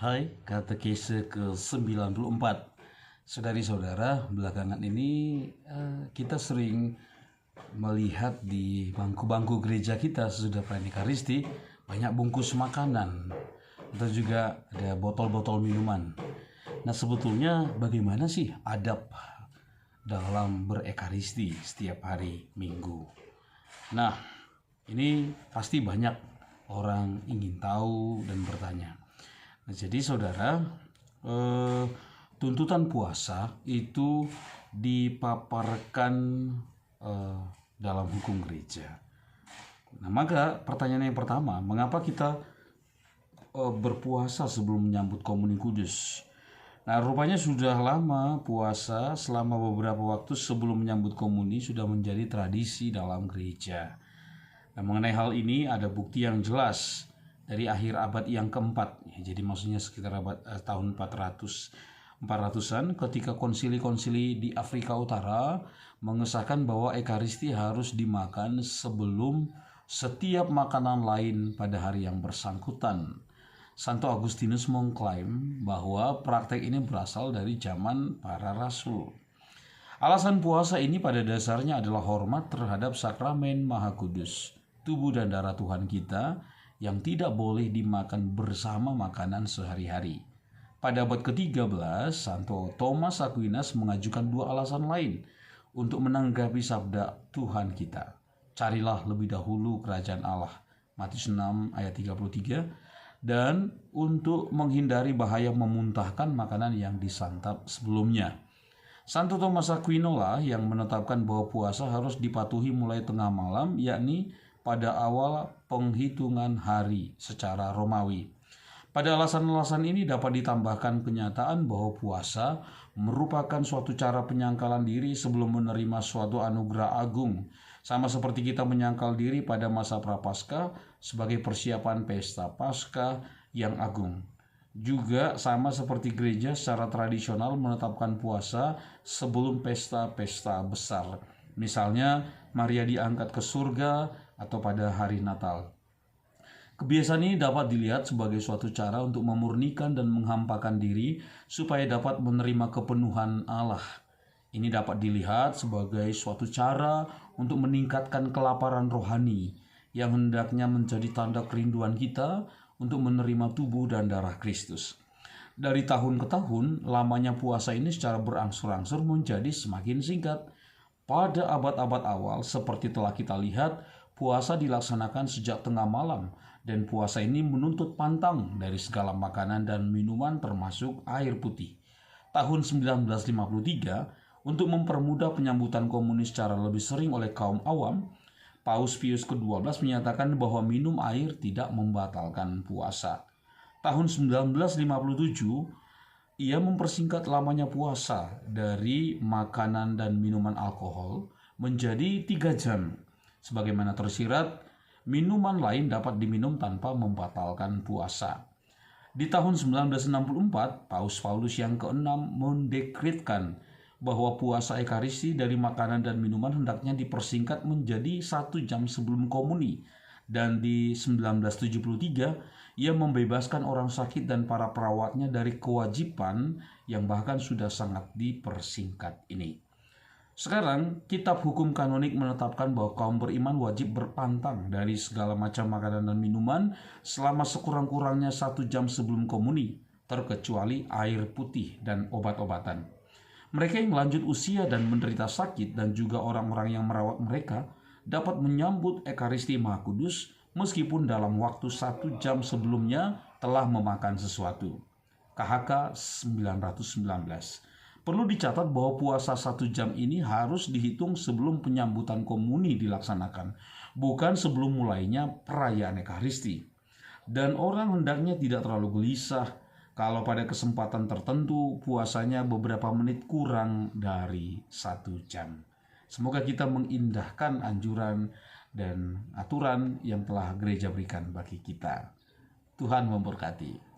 Hai, katekese ke-94. Saudari-saudara, belakangan ini kita sering melihat di bangku-bangku gereja kita sesudah perayaan Ekaristi banyak bungkus makanan atau juga ada botol-botol minuman. Nah, sebetulnya bagaimana sih adab dalam berekaristi setiap hari Minggu? Nah, ini pasti banyak orang ingin tahu dan bertanya. Nah, jadi saudara, tuntutan puasa itu dipaparkan dalam hukum gereja. Nah, maka pertanyaan yang pertama, mengapa kita berpuasa sebelum menyambut Komuni Kudus? Nah, rupanya sudah lama puasa selama beberapa waktu sebelum menyambut komuni sudah menjadi tradisi dalam gereja. Nah, mengenai hal ini ada bukti yang jelas dari akhir abad yang keempat, jadi maksudnya sekitar tahun 400-an ketika konsili-konsili di Afrika Utara mengesahkan bahwa Ekaristi harus dimakan sebelum setiap makanan lain pada hari yang bersangkutan. Santo Agustinus mengklaim bahwa praktek ini berasal dari zaman para rasul. Alasan puasa ini pada dasarnya adalah hormat terhadap sakramen Maha Kudus, tubuh dan darah Tuhan kita, yang tidak boleh dimakan bersama makanan sehari-hari. Pada abad ke-13, Santo Thomas Aquinas mengajukan dua alasan lain untuk menanggapi sabda Tuhan kita. Carilah lebih dahulu kerajaan Allah, Matius 6 ayat 33, dan untuk menghindari bahaya memuntahkan makanan yang disantap sebelumnya. Santo Thomas Aquino lah yang menetapkan bahwa puasa harus dipatuhi mulai tengah malam, yakni pada awal penghitungan hari secara Romawi. Pada alasan-alasan ini dapat ditambahkan kenyataan bahwa puasa merupakan suatu cara penyangkalan diri sebelum menerima suatu anugerah agung, sama seperti kita menyangkal diri pada masa Prapaskah sebagai persiapan pesta Paskah yang agung. Juga sama seperti gereja secara tradisional menetapkan puasa sebelum pesta-pesta besar. Misalnya Maria diangkat ke surga atau pada hari Natal. Kebiasaan ini dapat dilihat sebagai suatu cara untuk memurnikan dan menghampakan diri supaya dapat menerima kepenuhan Allah. Ini dapat dilihat sebagai suatu cara untuk meningkatkan kelaparan rohani yang hendaknya menjadi tanda kerinduan kita untuk menerima tubuh dan darah Kristus. Dari tahun ke tahun, lamanya puasa ini secara berangsur-angsur menjadi semakin singkat. Pada abad-abad awal, seperti telah kita lihat, puasa dilaksanakan sejak tengah malam, dan puasa ini menuntut pantang dari segala makanan dan minuman termasuk air putih. Tahun 1953, untuk mempermudah penyambutan komuni secara lebih sering oleh kaum awam, Paus Pius ke-12 menyatakan bahwa minum air tidak membatalkan puasa. Tahun 1957, ia mempersingkat lamanya puasa dari makanan dan minuman alkohol menjadi 3 jam. Sebagaimana tersirat, minuman lain dapat diminum tanpa membatalkan puasa. Di tahun 1964, Paus Paulus yang ke-6 mendekretkan bahwa puasa Ekaristi dari makanan dan minuman hendaknya dipersingkat menjadi 1 jam sebelum komuni. Dan di 1973, ia membebaskan orang sakit dan para perawatnya dari kewajiban yang bahkan sudah sangat dipersingkat ini. Sekarang, kitab hukum kanonik menetapkan bahwa kaum beriman wajib berpantang dari segala macam makanan dan minuman selama sekurang-kurangnya 1 jam sebelum komuni, terkecuali air putih dan obat-obatan. Mereka yang lanjut usia dan menderita sakit dan juga orang-orang yang merawat mereka dapat menyambut Ekaristi Maha Kudus meskipun dalam waktu 1 jam sebelumnya telah memakan sesuatu. KHK 919. Perlu dicatat bahwa puasa 1 jam ini harus dihitung sebelum penyambutan komuni dilaksanakan, bukan sebelum mulainya perayaan Ekaristi. Dan orang hendaknya tidak terlalu gelisah kalau pada kesempatan tertentu puasanya beberapa menit kurang dari 1 jam. Semoga kita mengindahkan anjuran dan aturan yang telah gereja berikan bagi kita. Tuhan memberkati.